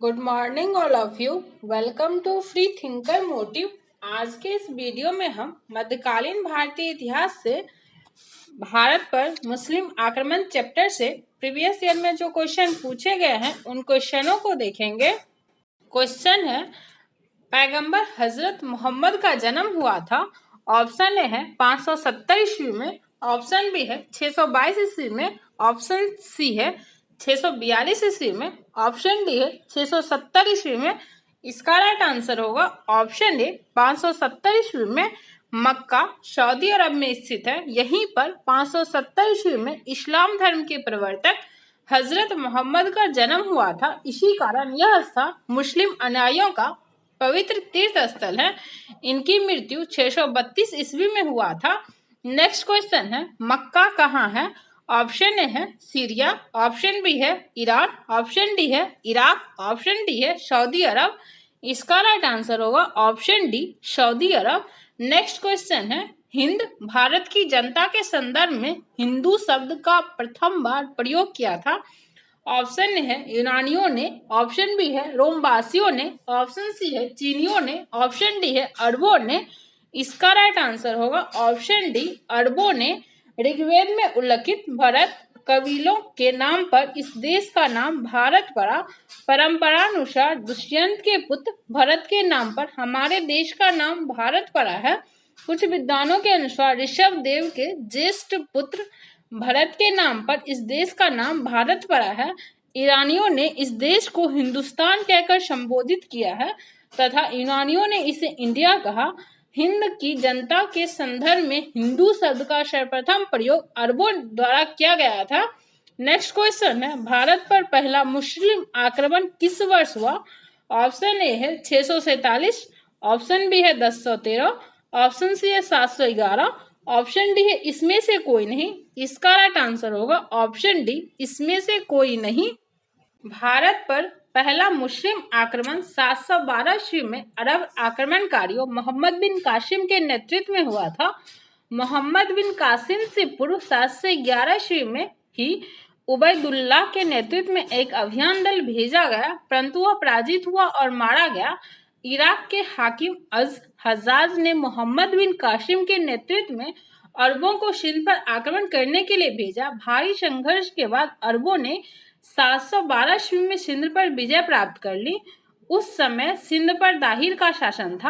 Good morning all of you. Welcome to free thinker motive. आज के इस video में हम मध्यकालीन भारतीय इतिहास से भारत पर मुस्लिम आक्रमण चैप्टर से प्रीवियस ईयर में जो क्वेश्चन पूछे गए हैं उन क्वेश्चनों को देखेंगे। क्वेश्चन है, पैगंबर हजरत मोहम्मद का जन्म हुआ था। ऑप्शन ए है 570 ईस्वी में, ऑप्शन बी है 622 ईस्वी में, ऑप्शन सी है 642 ईस्वी में, ऑप्शन डी है 670 ईस्वी में। इसका राइट आंसर होगा ऑप्शन ए 570 ईस्वी में। मक्का सऊदी अरब में स्थित है। यहीं पर 570 ईस्वी में इस्लाम धर्म के प्रवर्तक हजरत मोहम्मद का जन्म हुआ था। इसी कारण यह स्थान मुस्लिम अनुयायियों का पवित्र तीर्थ स्थल है। इनकी मृत्यु 632 ईस्वी में हुआ था। नेक्स्ट क्वेश्चन है, मक्का कहाँ है? ऑप्शन ए है सीरिया, ऑप्शन बी है ईरान, ऑप्शन डी है इराक, ऑप्शन डी है सऊदी अरब। इसका राइट आंसर होगा ऑप्शन डी सऊदी अरब। नेक्स्ट क्वेश्चन है, हिंद भारत की जनता के संदर्भ में हिंदू शब्द का प्रथम बार प्रयोग किया था। ऑप्शन ए है यूनानियों ने, ऑप्शन बी है रोमवासियों ने, ऑप्शन सी है चीनियों ने, ऑप्शन डी है अरबों ने। इसका राइट आंसर होगा ऑप्शन डी अरबों ने। ऋग्वेद में उल्लिखित भरत कबीलों के नाम पर इस देश का नाम भारत पड़ा। परंपरानुसार दुष्यंत के पुत्र भरत के नाम पर हमारे देश का नाम भारत पड़ा है। कुछ विद्वानों के अनुसार ऋषभ देव के ज्येष्ठ पुत्र भरत के नाम पर इस देश का नाम भारत पड़ा है। ईरानियों ने इस देश को हिंदुस्तान कहकर संबोधित किया है तथा यूनानियों ने इसे इंडिया कहा। हिंद की जनता के संदर्भ में हिंदू शब्द का सर्वप्रथम प्रयोग अरबों द्वारा किया गया था। नेक्स्ट क्वेश्चन है, भारत पर पहला मुस्लिम आक्रमण किस वर्ष हुआ? ऑप्शन ए है 647, ऑप्शन बी है 1013, ऑप्शन सी है 711, ऑप्शन डी है इसमें से कोई नहीं। इसका राइट आंसर होगा ऑप्शन डी इसमें से कोई नहीं। भारत पर पहला मुस्लिम आक्रमण 712 ईस्वी में अरब आक्रमणकारियों मोहम्मद बिन कासिम के नेतृत्व में हुआ था। मोहम्मद बिन कासिम से पूर्व 711 ईस्वी में ही उबैदुल्लाह के नेतृत्व में एक अभियान दल भेजा गया, परंतु वह पराजित हुआ और मारा गया। इराक के हाकिम अज हज्जाज ने मोहम्मद बिन कासिम के नेतृत्व में अरबों को सिंध पर आक्रमण करने के लिए भेजा। भारी संघर्ष के बाद अरबों ने 712 ईस्वी में सिंध पर विजय प्राप्त कर ली। उस समय सिंध पर दाहिर का शासन था।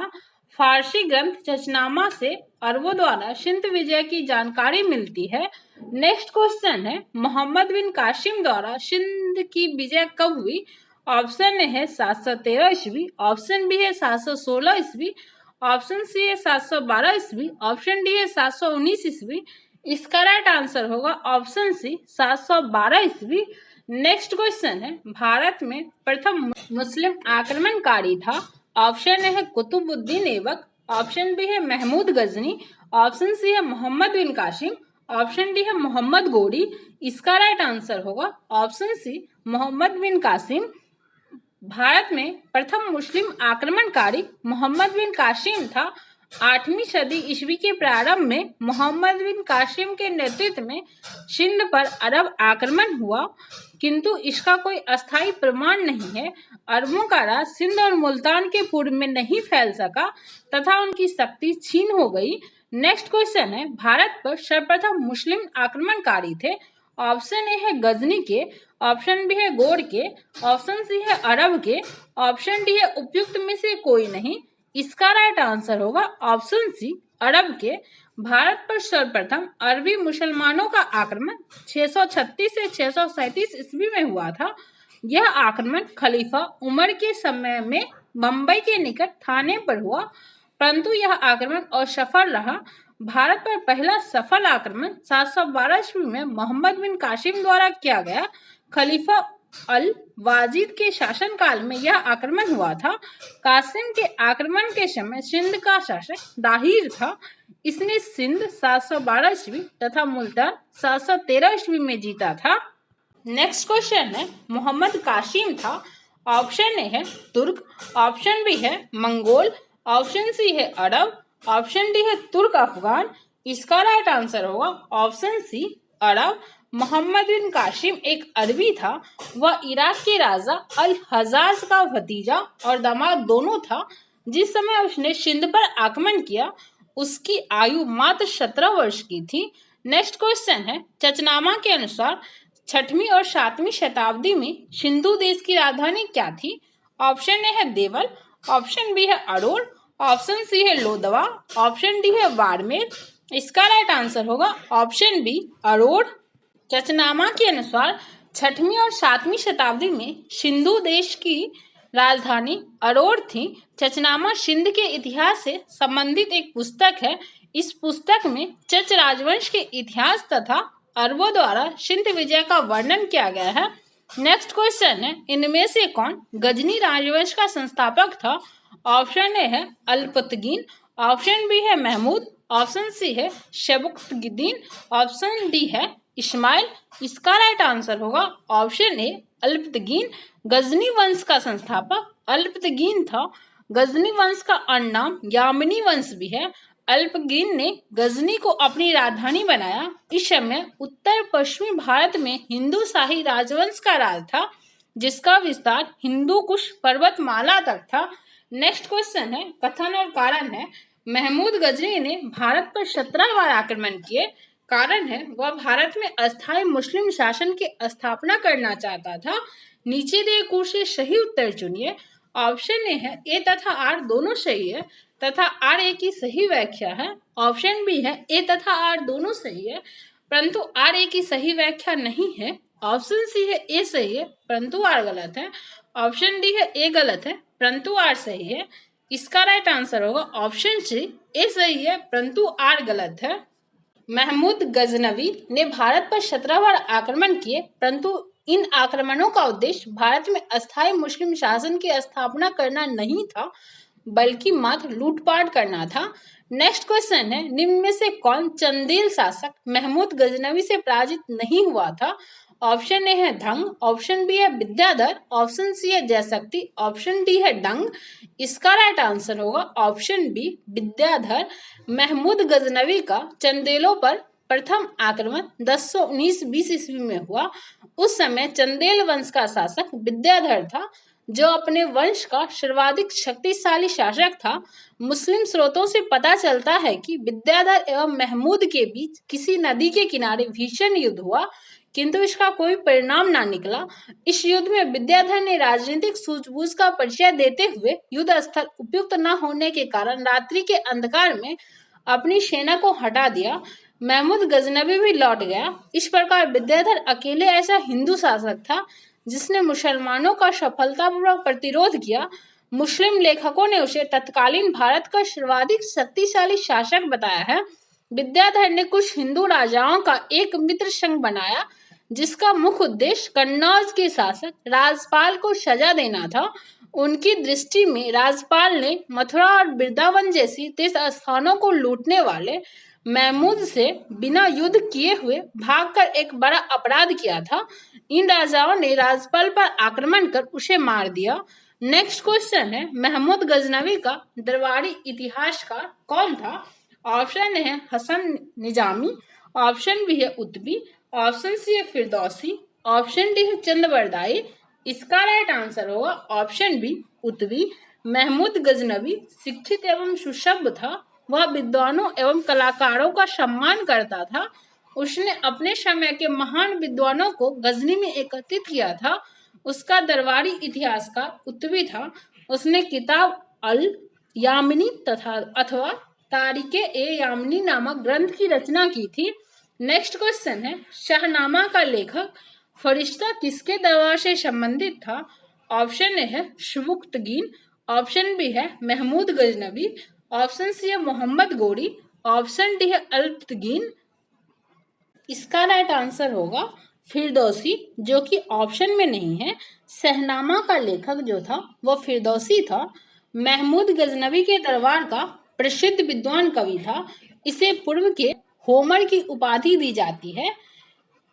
फारसी ग्रंथ जशनामा से अरबों द्वारा सिंध विजय की जानकारी मिलती है। नेक्स्ट क्वेश्चन है, मोहम्मद बिन कासिम द्वारा सिंध की विजय कब हुई? ऑप्शन ए है 713 ईस्वी, ऑप्शन बी है 716 ईस्वी, ऑप्शन सी है 712 ईस्वी, ऑप्शन डी है 719 ईस्वी। इसका राइट आंसर होगा ऑप्शन सी 712 ईस्वी। नेक्स्ट क्वेश्चन है, भारत में प्रथम मुस्लिम आक्रमणकारी था। ऑप्शन ए है कुतुबुद्दीन ऐबक, ऑप्शन बी है महमूद गजनी, ऑप्शन सी है मोहम्मद बिन कासिम, ऑप्शन डी है मोहम्मद गोरी। इसका राइट आंसर होगा ऑप्शन सी मोहम्मद बिन कासिम। भारत में प्रथम मुस्लिम आक्रमणकारी मोहम्मद बिन कासिम था। 8वीं सदी ईस्वी के प्रारंभ में मोहम्मद बिन कासिम के नेतृत्व में सिंध पर अरब आक्रमण हुआ, किंतु इसका कोई अस्थायी प्रमाण नहीं है। अरबों का राज सिंध और मुल्तान के पूर्व में नहीं फैल सका तथा उनकी शक्ति क्षीण हो गई। नेक्स्ट क्वेश्चन है, भारत पर सर्वप्रथम मुस्लिम आक्रमणकारी थे। ऑप्शन ए है गजनी के, ऑप्शन बी है गोर के, ऑप्शन सी है अरब के, ऑप्शन डी है उपयुक्त में से कोई नहीं। इसका राइट आंसर होगा ऑप्शन सी अरब के। भारत पर सर्वप्रथम अरबी मुसलमानों का आक्रमण 636 से 637 ईस्वी में हुआ था। यह आक्रमण खलीफा उमर के समय में बम्बई के निकट थाने पर हुआ, परंतु यह आक्रमण असफल रहा। भारत पर पहला सफल आक्रमण 712 ईस्वी में मोहम्मद बिन कासिम द्वारा किया गया। खलीफा अल वाजिद के शासनकाल में यह आक्रमण हुआ था। कासिम के आक्रमण के समय सिंध का शासक दाहिर था। इसने सिंध 712 ईस्वी तथा मुल्तान 713 ईस्वी में जीता था। नेक्स्ट क्वेश्चन है, मोहम्मद कासिम था। ऑप्शन ए है तुर्क, ऑप्शन बी है मंगोल, ऑप्शन सी है अरब, ऑप्शन डी है तुर्क अफगान। इसका राइट आंसर होगा ऑप्शन सी अरब। मोहम्मद बिन कासिम एक अरबी था। वह इराक के राजा अल हजाज का भतीजा और दामाद दोनों था। जिस समय उसने सिंध पर आक्रमण किया उसकी आयु मात्र 17 वर्ष की थी। नेक्स्ट क्वेश्चन है, चचनामा के अनुसार 6वीं और 7वीं शताब्दी में सिंधु देश की राजधानी क्या थी? ऑप्शन ए है देवल, ऑप्शन बी है अरोर, ऑप्शन सी है लोदवा, ऑप्शन डी है बाड़मेर। इसका राइट आंसर होगा ऑप्शन बी अरोर। चचनामा के अनुसार 6वीं और 7वीं शताब्दी में सिंधु देश की राजधानी अरोर थी। चचनामा सिंध के इतिहास से संबंधित एक पुस्तक है। इस पुस्तक में चच राजवंश के इतिहास तथा अरबों द्वारा सिंध विजय का वर्णन किया गया है। नेक्स्ट क्वेश्चन है, इनमें से कौन गजनी राजवंश का संस्थापक था? ऑप्शन ए है अल्पतगीन, ऑप्शन बी है महमूद, ऑप्शन सी है शबुक्तगीन, ऑप्शन डी है इस्माइल। इसका राइट आंसर होगा ऑप्शन ए अल्पतगीन। गजनी वंश का संस्थापक अल्पतगीन था। गजनी वंश का अन्य नाम यामिनी वंश भी है। अल्पतगीन ने गजनी को अपनी राजधानी बनाया। इस समय उत्तर पश्चिमी भारत में हिंदू शाही राजवंश का राज था, जिसका विस्तार हिंदू कुश पर्वतमाला तक था। नेक्स्ट क्वेश्चन है, कथन और कारण है। महमूद गजनी ने भारत पर 17 बार आक्रमण किए। कारण है वह भारत में अस्थायी मुस्लिम शासन की स्थापना करना चाहता था। नीचे दिए कोड से सही उत्तर चुनिए। ऑप्शन ए है ए तथा आर दोनों सही है तथा आर ए की सही व्याख्या है। ऑप्शन बी है ए तथा आर दोनों सही है परंतु आर ए की सही व्याख्या नहीं है। ऑप्शन सी है ए सही है परंतु आर गलत है। ऑप्शन डी है ए गलत है परंतु आर सही है। इसका राइट आंसर होगा ऑप्शन सी ए सही है परंतु आर गलत है। महमूद गजनवी ने भारत पर 17 बार आक्रमण किए, परंतु इन आक्रमणों का उद्देश्य भारत में अस्थायी मुस्लिम शासन की स्थापना करना नहीं था, बल्कि मात्र लूटपाट करना था। नेक्स्ट क्वेश्चन है, निम्न में से कौन चंदेल शासक महमूद गजनवी से पराजित नहीं हुआ था? ऑप्शन ए है धंग, ऑप्शन बी है विद्याधर, ऑप्शन सी है जयशक्ति, ऑप्शन डी है डंग। इसका राइट आंसर होगा ऑप्शन बी विद्याधर। महमूद गजनवी का चंदेलों पर प्रथम आक्रमण 1019-20 ईस्वी में हुआ। उस समय चंदेल वंश का शासक विद्याधर था, जो अपने वंश का सर्वाधिक शक्तिशाली शासक था। मुस्लिम स्रोतों से पता चलता है कि विद्याधर एवं महमूद के बीच किसी नदी के किनारे भीषण युद्ध हुआ, किंतु इसका कोई परिणाम ना निकला। इस युद्ध में विद्याधर ने राजनीतिक सूझबूझ का परिचय देते हुए युद्ध स्थल उपयुक्त न होने के कारण रात्रि के अंधकार में अपनी सेना को हटा दिया। महमूद गजनवी भी लौट गया। इस प्रकार विद्याधर अकेले ऐसा हिंदू शासक था जिसने मुसलमानों का सफलतापूर्वक प्रतिरोध किया। मुस्लिम लेखकों ने उसे तत्कालीन भारत का सर्वाधिक शक्तिशाली शासक बताया है। विद्याधर ने कुछ हिंदू राजाओं का एक मित्र संघ बनाया, जिसका मुख्य उद्देश्य कन्नौज के शासक राजपाल को सजा देना था। उनकी दृष्टि में राजपाल ने मथुरा और वृंदावन जैसी तीर्थ स्थानों को लूटने वाले महमूद से बिना युद्ध किए हुए भागकर एक बड़ा अपराध किया था। इन राजाओं ने राजपाल पर आक्रमण कर उसे मार दिया। नेक्स्ट क्वेश्चन है, महमूद गजनवी का दरबारी इतिहासकार कौन था? ऑप्शन है हसन निजामी, ऑप्शन बी है उतबी, ऑप्शन सी है फिरदौसी, ऑप्शन डी है चंदबरदाई। इसका राइट आंसर होगा ऑप्शन बी उतबी। महमूद गजनवी शिक्षित एवं सुसभ्य था। वह विद्वानों एवं कलाकारों का सम्मान करता था। उसने अपने समय के महान विद्वानों को गजनी में एकत्रित किया था। उसका दरबारी इतिहासकार उतबी था। उसने किताब अल यामिनी अथवा तारीखे ए यामिनी नामक ग्रंथ की रचना की थी। नेक्स्ट क्वेश्चन है, शाहनामा का लेखक फरिश्ता किसके दरबार से संबंधित था? ऑप्शन ए है शबुक्तगीन, ऑप्शन बी है महमूद गजनवी, ऑप्शन सी है मोहम्मद गोरी, ऑप्शन डी है अल्पतगीन। इसका राइट आंसर होगा फिरदौसी, जो कि ऑप्शन में नहीं है। शाहनामा का लेखक जो था वह फिरदौसी था। महमूद गजनवी के दरबार का प्रसिद्ध विद्वान कवि था। इसे पूर्व के होमर की उपाधि दी जाती है,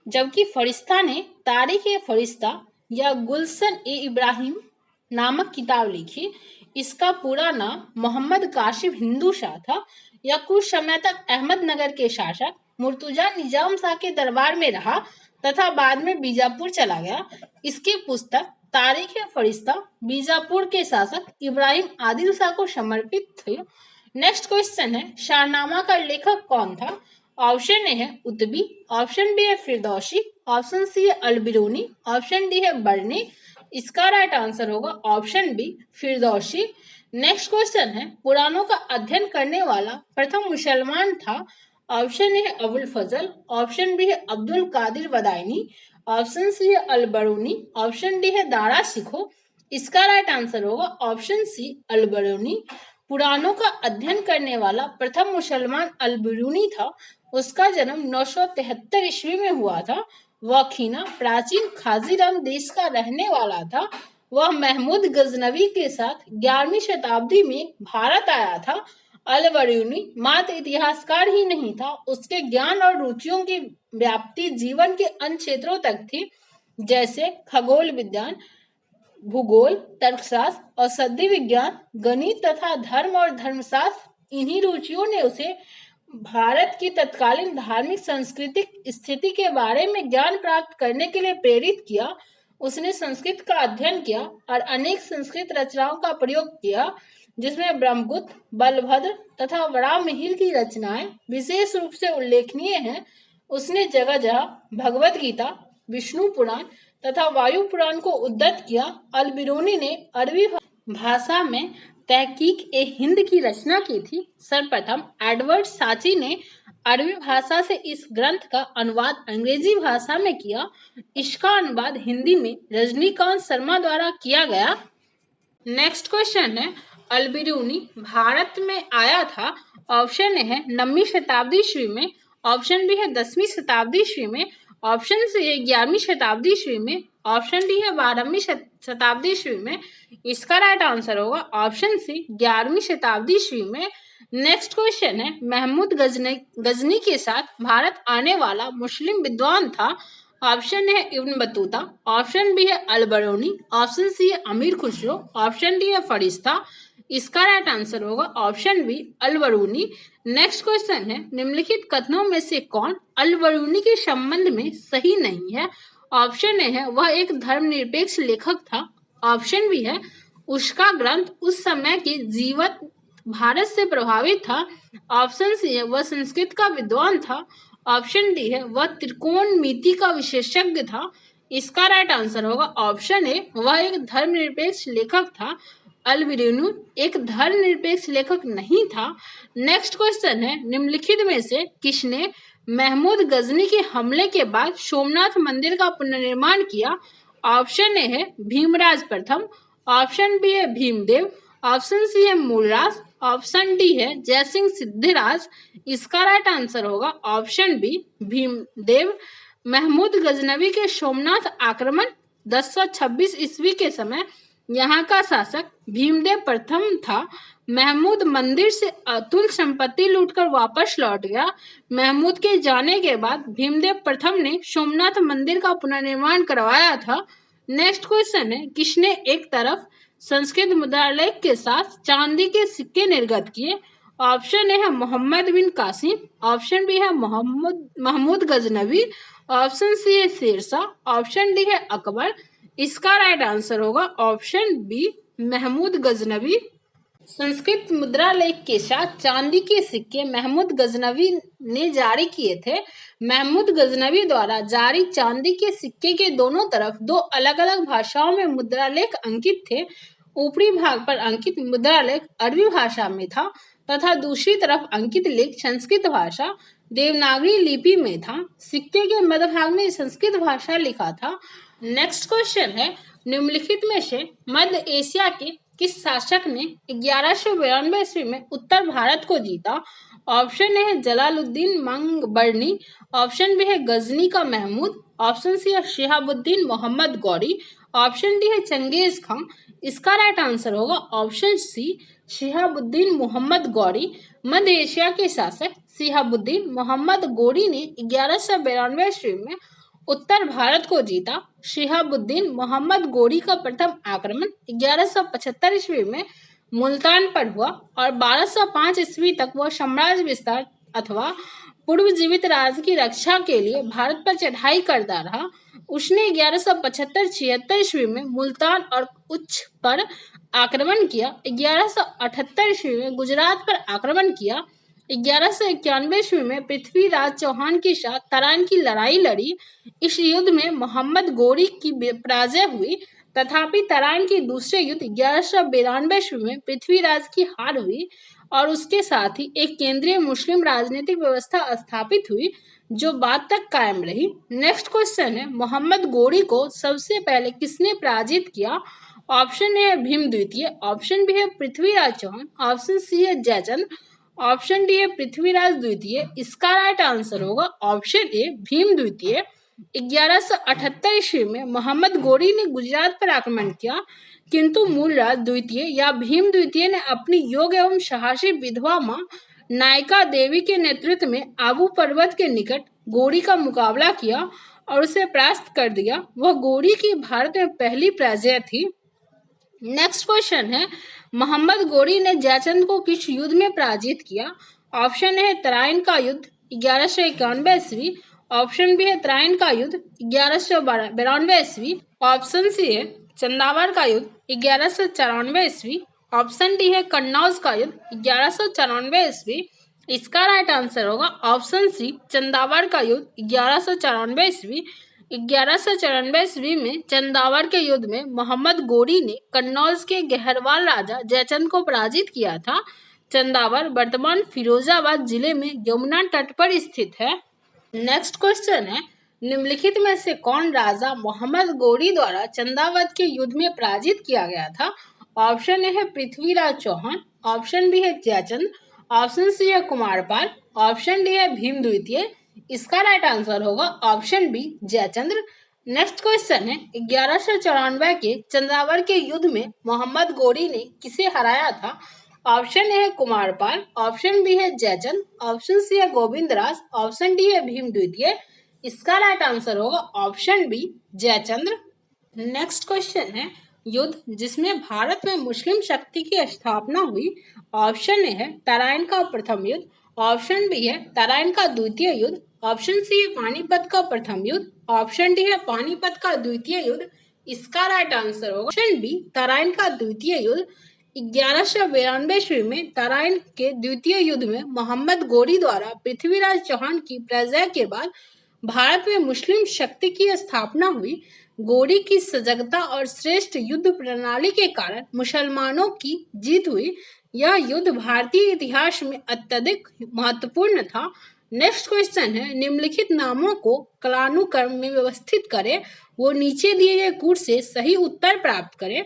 जबकि फरिश्ता ने तारीख ए फरिश्ता या गुलशन ए इब्राहिम नामक किताब लिखी। इसका पूरा नाम मोहम्मद कासिम हिंदू शाह था। यह कुछ समय तक अहमदनगर के शासक मुर्तुजा निजाम शाह के दरबार में रहा। तथा बाद में बीजापुर चला गया। इसकी पुस्तक तारीख-ए-फरिश्ता बीजापुर के शासक इब्राहिम आदिल शाह को समर्पित थी। नेक्स्ट क्वेश्चन है, शाहनामा का लेखक कौन था? ऑप्शन ए है उतबी, ऑप्शन बी है फिरदौसी, ऑप्शन सी है अल-बिरूनी, ऑप्शन डी है बर्नी। इसका राइट आंसर होगा option B Firdausi. Next question है, पुराणों का अध्ययन करने वाला प्रथम मुसलमान था। ऑप्शन ए है अबुल फजल, ऑप्शन बी है अब्दुल कादिर बदायनी, ऑप्शन सी है अल-बरूनी, ऑप्शन डी है दारा सिखो। इसका राइट आंसर होगा ऑप्शन सी अल-बरूनी। पुराणों का अध्ययन करने वाला प्रथम मुसलमान अल-बरूनी था। उसका जन्म 973 ईस्वी में हुआ था। वह खीना प्राचीन खाजीराम देश का रहने वाला था। वह महमूद गजनवी के साथ 11वीं शताब्दी में भारत आया था। अल-बरूनी मात्र इतिहासकार ही नहीं था, उसके ज्ञान और रुचियों की व्याप्ति जीवन के अन्य क्षेत्रों तक थी, जैसे खगोल विज्ञान, भूगोल, तर्कशास्त्र, औषधि विज्ञान, गणित तथा धर्म और धर्मशास्त्र। इन्हीं रुचियों ने उसे भारत की तत्कालीन धार्मिक सांस्कृतिक स्थिति के बारे में ज्ञान प्राप्त करने के लिए प्रेरित किया। उसने संस्कृत का अध्ययन किया और अनेक संस्कृत रचनाओं का प्रयोग किया, जिसमें ब्रह्मगुप्त, बलभद्र तथा वराहमिहिर की रचनाएं विशेष रूप से उल्लेखनीय हैं। उसने जगह जगह भगवत गीता, विष्णु पुराण तथा वायु पुराण को उद्धृत किया। अल-बिरूनी ने अरबी भाषा में तहकीक-ए-हिंद की रचना की थी। सर्वप्रथम एडवर्ड साची ने अरबी भाषा से इस ग्रंथ का अनुवाद अंग्रेजी भाषा में किया। इसका अनुवाद हिंदी में रजनीकांत शर्मा द्वारा किया गया। नेक्स्ट क्वेश्चन है, अल-बिरूनी भारत में आया था। ऑप्शन ए है 9वीं शताब्दी ईस्वी में, ऑप्शन बी है 10वीं शताब्दी ईस्वी में, ऑप्शन सी है 11वीं शताब्दी ईस्वी में, ऑप्शन डी है 12वीं शताब्दी ईस्वी में। इसका राइट आंसर होगा ऑप्शन सी 11वीं शताब्दी ईस्वी में। नेक्स्ट क्वेश्चन है, महमूद गजनी के साथ भारत आने वाला मुस्लिम विद्वान था। ऑप्शन है इब्न बतूता, ऑप्शन बी है अल-बरूनी, ऑप्शन सी है अमीर खुसरो, ऑप्शन डी है फरिश्ता। इसका राइट आंसर होगा option B Al-Biruni. Next question है, निम्नलिखित कथनों में से कौन अल-बरूनी के संबंध में सही नहीं है? ऑप्शन ए है वह एक धर्मनिरपेक्ष लेखक था, ऑप्शन बी है उसका ग्रंथ उस समय के जीवित भारत से प्रभावित था, ऑप्शन सी है वह संस्कृत का विद्वान था, ऑप्शन डी है वह त्रिकोणमिति का विशेषज्ञ था। इसका राइट आंसर होगा ऑप्शन ए वह एक धर्मनिरपेक्ष लेखक था। अल-बिरूनी एक धर्मनिरपेक्ष लेखक नहीं था। नेक्स्ट क्वेश्चन है, निम्नलिखित में से किसने महमूद गजनी के हमले के बाद सोमनाथ मंदिर का पुनर्निर्माण किया? ऑप्शन ए है भीमराज प्रथम, ऑप्शन बी है भीमदेव, ऑप्शन सी है मूलराज, ऑप्शन डी है जयसिंह सिद्धिराज। इसका राइट आंसर होगा ऑप्शन बी भीमदेव। महमूद गजनवी के सोमनाथ आक्रमण 1026 ईस्वी के समय यहाँ का शासक भीमदेव प्रथम था। महमूद मंदिर से अतुल संपत्ति लूटकर वापस लौट गया। महमूद के जाने के बाद भीमदेव प्रथम ने सोमनाथ मंदिर का पुनर्निर्माण करवाया था। नेक्स्ट क्वेश्चन है, किसने एक तरफ संस्कृत मुद्रालेख के साथ चांदी के सिक्के निर्गत किए? ऑप्शन ए है मोहम्मद बिन कासिम, ऑप्शन बी है महमूद गजनवी, ऑप्शन सी है शेरशाह, ऑप्शन डी है अकबर। इसका राइट आंसर होगा ऑप्शन बी महमूद गजनवी। संस्कृत मुद्रालेख के साथ चांदी के सिक्के महमूद गजनवी ने जारी किए थे। महमूद गजनवी द्वारा जारी चांदी के सिक्के के दोनों तरफ दो अलग अलग भाषाओं में मुद्रालेख अंकित थे। ऊपरी भाग पर अंकित मुद्रालेख अरबी भाषा में था तथा दूसरी तरफ अंकित लेख संस्कृत भाषा देवनागरी लिपि में था। सिक्के के मध्य भाग में संस्कृत भाषा लिखा था। नेक्स्ट क्वेश्चन है, निम्नलिखित में से मध्य एशिया के किस शासक ने 1192 ईस्वी में उत्तर भारत को जीता? ऑप्शन ए है जलालुद्दीन मंगबरनी, ऑप्शन बी है गजनी का महमूद, ऑप्शन सी है शिहाबुद्दीन मोहम्मद गौरी, ऑप्शन डी है चंगेज खान। इसका राइट आंसर होगा ऑप्शन सी शिहाबुद्दीन मोहम्मद गौरी। मध्य एशिया के शासक शिहाबुद्दीन मोहम्मद गौरी ने 1192 ईस्वी में उत्तर भारत को जीता। शिहाबुद्दीन मोहम्मद गौरी का प्रथम आक्रमण 1175 ईस्वी में मुल्तान पर हुआ और 1205 ईस्वी तक वह साम्राज्य विस्तार अथवा पूर्व जीवित राज की रक्षा के लिए भारत पर चढ़ाई करता रहा। उसने 1175-76 ईस्वी में मुल्तान और उच्च पर आक्रमण किया। 1178 ईस्वी में गुजरात पर आक्रमण किया। 1191 ईस्वी में पृथ्वीराज चौहान के साथ तराइन की लड़ाई लड़ी। इस युद्ध में मोहम्मद गोरी की पराजय हुई। तथापि तराइन के दूसरे युद्ध 1192 ईस्वी में पृथ्वीराज की हार हुई और उसके साथ ही एक केंद्रीय मुस्लिम राजनीतिक व्यवस्था स्थापित हुई जो बाद तक कायम रही। नेक्स्ट क्वेश्चन है, मोहम्मद गोरी को सबसे पहले किसने पराजित किया? ऑप्शन ए है भीम द्वितीय, ऑप्शन बी है पृथ्वीराज चौहान, ऑप्शन सी है जयचंद, ऑप्शन डी है पृथ्वीराज द्वितीय। इसका राइट आंसर होगा ऑप्शन ए भीम द्वितीय। 1178 ईस्वी में मोहम्मद गोरी ने गुजरात पर आक्रमण किया, किंतु मूलराज द्वितीय या भीम द्वितीय ने अपनी योग्य एवं साहसी विधवा मां नायका देवी के नेतृत्व में आबू पर्वत के निकट गोरी का मुकाबला किया और उसे परास्त कर दिया। वह गोरी की भारत में पहली पराजय थी। नेक्स्ट क्वेश्चन है, मोहम्मद गोरी ने जयचंद को किस युद्ध में पराजित किया? ऑप्शन ए है तराइन का युद्ध 1191 ईस्वी, ऑप्शन बी है तराइन का युद्ध 1192 ईस्वी, ऑप्शन सी है चंदावर का युद्ध 1194 ईस्वी, ऑप्शन डी है कन्नौज का युद्ध 1194 ईस्वी। इसका राइट आंसर होगा ऑप्शन सी चंदावर का युद्ध 1194 ईस्वी। 1194 ईस्वी में चंदावर के युद्ध में मोहम्मद गोरी ने कन्नौज के गहरवाल राजा जयचंद को पराजित किया था। चंदावर वर्तमान फिरोजाबाद जिले में यमुना तट पर स्थित है। नेक्स्ट क्वेश्चन है, निम्नलिखित में से कौन राजा मोहम्मद गोरी द्वारा चंदावत के युद्ध में पराजित किया गया था? ऑप्शन ए है पृथ्वीराज चौहान, ऑप्शन बी है जयचंद, ऑप्शन सी है कुमारपाल, ऑप्शन डी है भीम द्वितीय। इसका राइट आंसर होगा option B Jaichandra. Next question है, 1194 के चंदावर के युद्ध में मोहम्मद गोरी ने किसे हराया था? ऑप्शन ए है कुमारपाल, ऑप्शन बी है जयचंद, ऑप्शन सी है गोविंदराज, ऑप्शन डी है भीम द्वितीय। इसका राइट आंसर होगा option B Jaichandra. Next question है, युद्ध जिसमें भारत में मुस्लिम शक्ति की स्थापना हुई। ऑप्शन ए है तराइन का प्रथम युद्ध, ऑप्शन बी है तराइन का द्वितीय युद्ध, ऑप्शन सी है पानीपत का प्रथम युद्ध, ऑप्शन डी है पानीपत का द्वितीय युद्ध। इसका राइट आंसर होगा ऑप्शन बी तराइन का द्वितीय युद्ध। 1192 ईस्वी में तराइन के द्वितीय युद्ध में मोहम्मद गोरी द्वारा पृथ्वीराज चौहान की पराजय के बाद भारत में मुस्लिम शक्ति की स्थापना हुई। गोरी की सजगता और श्रेष्ठ युद्ध प्रणाली के कारण मुसलमानों की जीत हुई। यह युद्ध भारतीय इतिहास में अत्यधिक महत्वपूर्ण था। नेक्स्ट क्वेश्चन है, निम्नलिखित नामों को कालानुक्रम में व्यवस्थित करें। वो नीचे दिए गए कूट से सही उत्तर प्राप्त करें।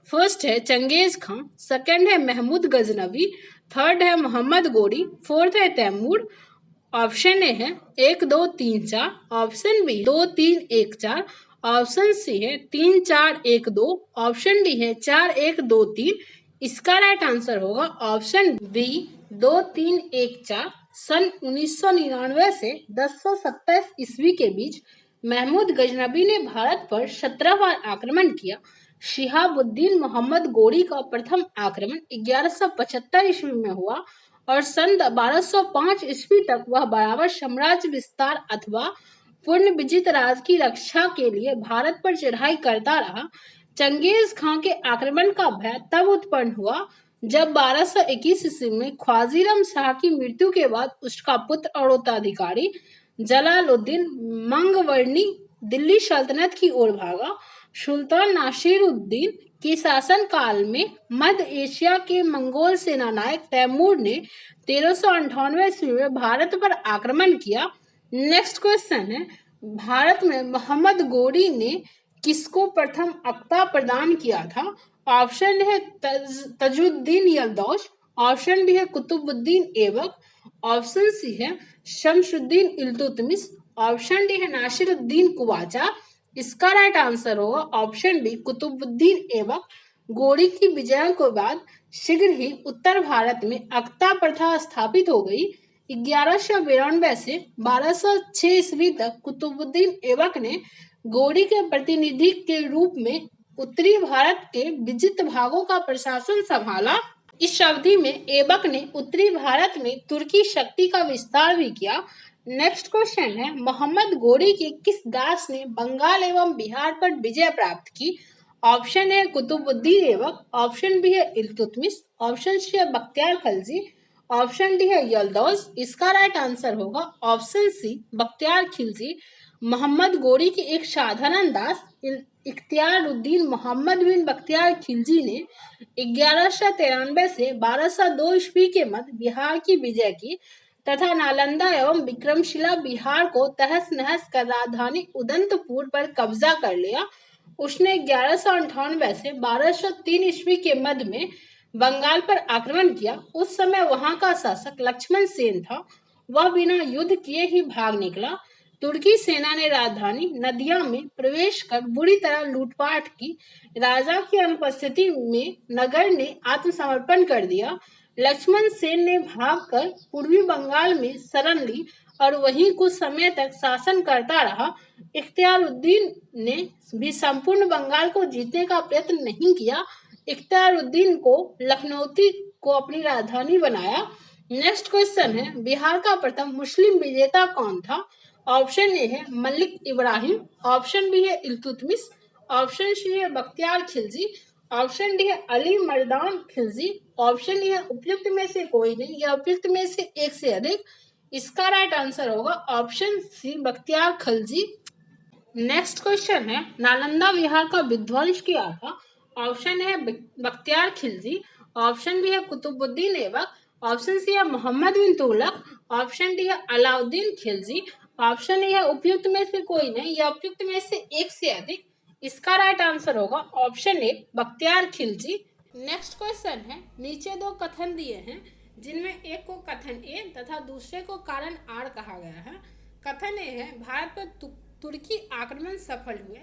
फर्स्ट है चंगेज खां, सेकंड है महमूद गजनवी, थर्ड है मोहम्मद गोरी, फोर्थ है तैमूर। ऑप्शन ए है 1 2 3 4, ऑप्शन बी 2 3 1 4, ऑप्शन सी है 3 4 1 2, ऑप्शन डी है 4 1 2 3। इसका राइट आंसर होगा ऑप्शन बी 2 3 1 4। सन 1999 से 1027 ईस्वी के बीच महमूद गजनबी ने भारत पर 17 बार आक्रमण किया। शिहाबुद्दीन मोहम्मद गोरी का प्रथम आक्रमण 1175 ईस्वी में हुआ और सन 1205 ईस्वी तक वह बराबर साम्राज्य विस्तार अथवा पूर्ण विजित राज की रक्षा के लिए भारत पर चढ़ाई करता रहा। चंगेज खां के आक्रमण का भय तब उत्पन्न हुआ जब 1221 ईस्वी में ख्वाजीराम शाह की मृत्यु के बाद उसका पुत्र और उत्तराधिकारी जलालुद्दीन मंगवर्णी दिल्ली सल्तनत की ओर भागा। सुल्तान नासिरुद्दीन के शासन काल में मध्य एशिया के मंगोल सेनानायक तैमूर ने 1398 ईस्वी में भारत पर आक्रमण किया। नेक्स्ट क्वेश्चन है, भारत में मोहम्मद गोरी ने किसको प्रथम अक्ता प्रदान किया था? ऑप्शन है तजुद्दीन यलदौश, ऑप्शन बी है कुतुबुद्दीन ऐबक, ऑप्शन सी है शमसुद्दीन इल्तुतमिश, ऑप्शन डी है नासिरुद्दीन कुवाचा। इसका राइट आंसर होगा ऑप्शन बी कुतुबुद्दीन ऐबक। गोरी की विजय के बाद शीघ्र ही उत्तर भारत में अक्ता प्रथा स्थापित हो गई। 1192 से 1206 ईस्वी तक कुतुबुद्दीन ऐबक ने गोरी के प्रतिनिधि के रूप में उत्तरी भारत के विजित भागों का प्रशासन संभाला। इस अवधि में ऐबक ने उत्तरी भारत में तुर्की शक्ति का विस्तार भी किया। नेक्स्ट क्वेश्चन है, मोहम्मद गोरी के किस दास ने बंगाल एवं बिहार पर विजय प्राप्त की? ऑप्शन है कुतुबुद्दीन ऐबक, ऑप्शन बी है इल्तुतमिश, ऑप्शन सी है बख्तियार खलजी, ऑप्शन डी है यल्दौज। इसका राइट आंसर होगा ऑप्शन सी बख्तियार खिलजी। मोहम्मद गोरी के एक साधारण दास इख्तियारुद्दीन मोहम्मद बिन बख्तियार खिलजी ने 1193 से 1202 ईस्वी के मध्य बिहार की विजय की तथा नालंदा एवं विक्रमशिला बिहार को तहस नहस कर राजधानी उदंतपुर पर कब्जा कर लिया। उसने 1198 से 1203 ईस्वी के मध्य में बंगाल पर आक्रमण किया। उस समय वहां का शासक लक्ष्मण सेन था। वह बिना युद्ध किए ही भाग निकला। तुर्की सेना ने राजधानी नदिया में प्रवेश कर बुरी तरह लूटपाट की। राजा की अनुपस्थिति में नगर ने आत्मसमर्पण कर दिया। लक्ष्मण सेन ने भागकर पूर्वी बंगाल में शरण ली और वहीं कुछ समय तक शासन करता रहा। इख्तियारुद्दीन ने भी संपूर्ण बंगाल को जीतने का प्रयत्न नहीं किया। इख्तियारुद्दीन को लखनौती को अपनी राजधानी बनाया। नेक्स्ट क्वेश्चन है, बिहार का प्रथम मुस्लिम विजेता कौन था? ऑप्शन ए है मलिक इब्राहिम, ऑप्शन बी है इल्तुतमिश, ऑप्शन सी है बख्तियार खिलजी, ऑप्शन डी है अली मर्दान खिलजी, ऑप्शन ई है उपयुक्त में से कोई नहीं या उपयुक्त में से एक से अधिक। इसका राइट आंसर होगा option C Bakhtiyar Khilji. Next question है, नालंदा बिहार का विध्वंस किया था? ऑप्शन है बख्तियार खिलजी, ऑप्शन बी है कुतुबुद्दीन ऐबक, ऑप्शन सी है मोहम्मद बिन तुगलक, ऑप्शन डी है अलाउद्दीन खिलजी, ऑप्शन ई है उपयुक्त में से कोई नहीं या उपयुक्त में से एक से अधिक। इसका राइट आंसर होगा option A Bakhtiyar Khilji. Next question है, नीचे दो कथन दिए हैं जिनमें एक को कथन ए तथा दूसरे को कारण आर कहा गया है। कथन ए है, भारत पर तुर्की आक्रमण सफल हुए।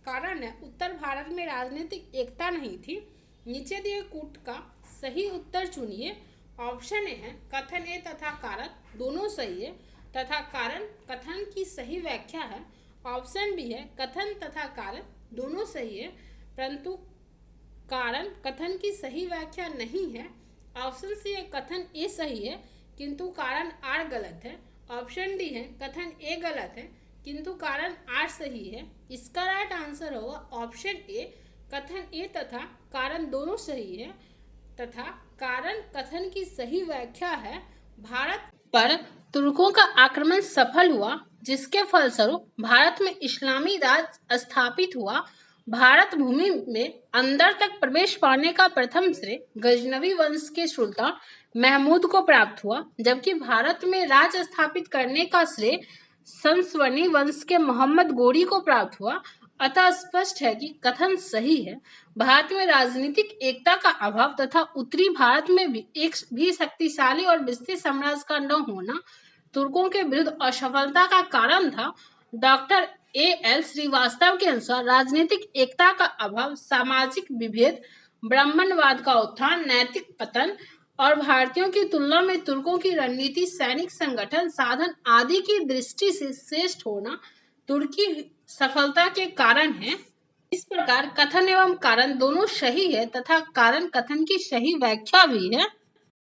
कारण है, उत्तर भारत में राजनीतिक एकता नहीं थी। नीचे दिए कूट का सही उत्तर चुनिए। ऑप्शन ए है, कथन ए तथा कारण दोनों सही है तथा कारण कथन की सही व्याख्या है। ऑप्शन बी है, कथन तथा कारण दोनों सही है परंतु कारण कथन की सही व्याख्या नहीं है। ऑप्शन सी है, कथन ए सही है किंतु कारण आर गलत है। ऑप्शन डी है, कथन ए गलत है किंतु कारण आर सही है। इसका राइट आंसर होगा ऑप्शन ए, कथन ए तथा कारण दोनों सही है तथा कारण कथन की सही व्याख्या है। भारत पर तुर्कों का आक्रमण सफल हुआ जिसके फलस्वरूप भारत में इस्लामी राज स्थापित हुआ। भारत भूमि में अंदर तक प्रवेश पाने का प्रथम श्रेय गजनवी वंश के सुल्तान महमूद को प्राप्त हुआ, जबकि भारत में राज स्थापित करने का श्रेय संसवनी वंश के मोहम्मद गोरी को प्राप्त हुआ। अतः स्पष्ट है कि कथन सही है। भारत में राजनीतिक एकता का अभाव तथा उत्तरी भारत में भी एक भी शक्तिशाली और विस्तृत साम्राज्य का न होना तुर्कों के विरुद्ध असफलता का कारण था। Doctor A.L. श्रीवास्तव के अनुसार राजनीतिक एकता का अभाव, सामाजिक विभेद, ब्राह्मणवाद का उत्थान, नैतिक पतन और भारतीयों की तुलना में तुर्कों की रणनीति, सैनिक संगठन, साधन आदि की दृष्टि से श्रेष्ठ होना तुर्की सफलता के कारण है। इस प्रकार कथन एवं कारण दोनों सही है तथा कारण कथन की सही व्याख्या भी है।